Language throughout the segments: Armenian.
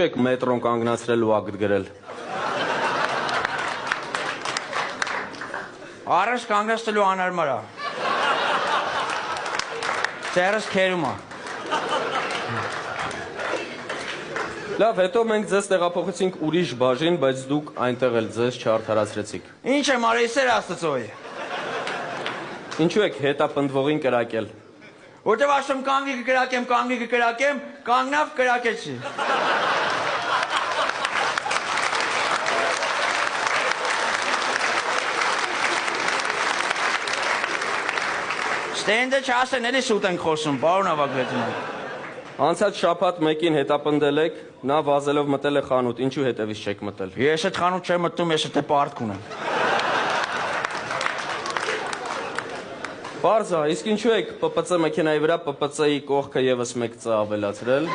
Եք մետրոն կանգնացրել ու ակտ գրել։ Առաջ կանգնացնելու անարմար է։ Ձեռս քերում է։ Լավ, հետո մենք ձեզ տեղափոխեցինք ուրիշ բաժին, բայց դուք այնտեղ էլ ձեզ չարդարացրեցիք։ Ինչ եմ արել, սեր Աստծոյ։ Ինչու եք հետապնդվողին կրակել։ Որտեւ ասում կանգի կկրակեմ, կանգնավ կրակեցի։ Ստենդը չասեն, էլի սուտ ենք խոսում, պարոն Ավագվետյան։ Անցած շաբաթ մեկին հետապնդել եք, նա վազելով մտել է խանութ, ինչու հետևից չեք մտել։ Ես այդ խանութ չեմ մտնում, ես այդ պարտք ունեմ։ Պարզ է, իսկ ինչու եք ՊՊՑ մեքենայի վրա ՊՊՑ-ի կողքը եւս մեկ ծ ավելացրել։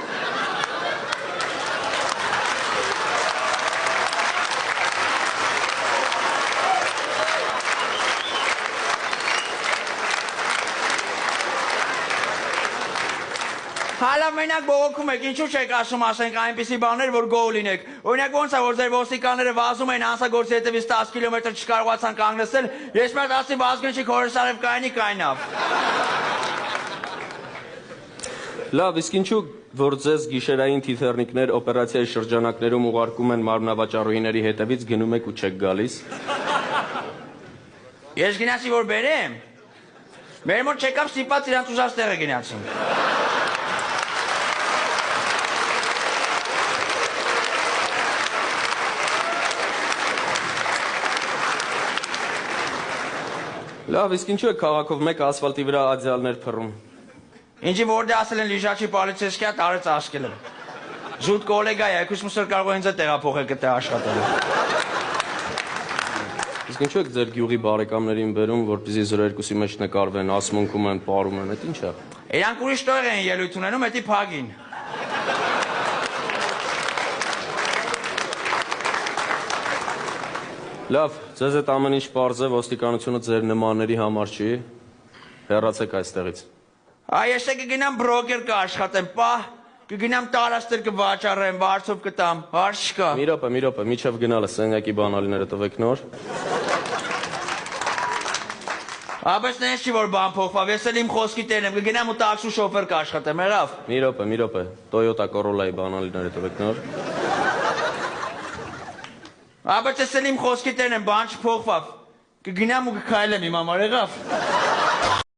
Հալա մենակ բողոքում եք, ինչու չեք ասում, ասենք այնպիսի բաներ, որ գոհ լինեք։ Օրինակ ոնց է, որ ձեր ոստիկանները վազում են հանցագործի հետևից 10 կիլոմետր չկարողացան կանգնեցնել, ես մեր ասի Վազգենչի Խորհրդարև կայանի կայնավ։ Լավ, իսկ ինչու որ ձեզ գիշերային թիթեռնիկներ օպերացիայի շրջանակներում ուղարկում են մարմնավաճառուհիների հետևից գնում եք ու չեք գալիս։ Ես գնացի որ բերեմ։ Մեր մոտ չեկավ ստիպած իրանց ուզած տեղը գնացին։ Լավ, իսկ ինչու եք քաղաքով մեկ ասֆալտի վրա ադյալներ փռում։ Ինչի որտե ասել են լիժաչի պոլիցեյսկիա տարեց աշկել եմ։ Զուտ կոլեգա է, եկուսմուսր կարող են ինձ տեղափոխել կտե աշխատելու։ Իսկ ինչու եք ձեր գյուղի բարեկամներին բերում, որպեսզի 02-ի մեջ նկարվեն, ասմունքում են, պարում են, այդ ինչ է։ Իրանք ուրիշ տեղ են ելույթ ունենում, էդի փագին։ Լավ, ձեզ այդ ամեն ինչ պարզ է, ոստիկանությունը ձեր նմանների համար չի, հեռացեք այստեղից։ Ես կգնամ բրոկեր կաշխատեմ, պահ, կգնամ տարածքներ կվաճառեմ, վարձով կտամ, հարց չկա։ Մի րոպե, միջև գնալը սենյակի բանալիները տվեք նոր։ Աբես նենց չի որ բան փոխվավ, ես էլ իմ խոսքի տերն եմ, կգնամ ու տաքսու շոֆեր կաշխատեմ, հերավ։ Մի րոպե, Toyota Corolla-ի բանալիները տվեք նոր։ Աբես ես էլ իմ խոսքի տերն եմ, բան չփոխվավ, կգնամ ու կքայլեմ իմ համար, եղավ։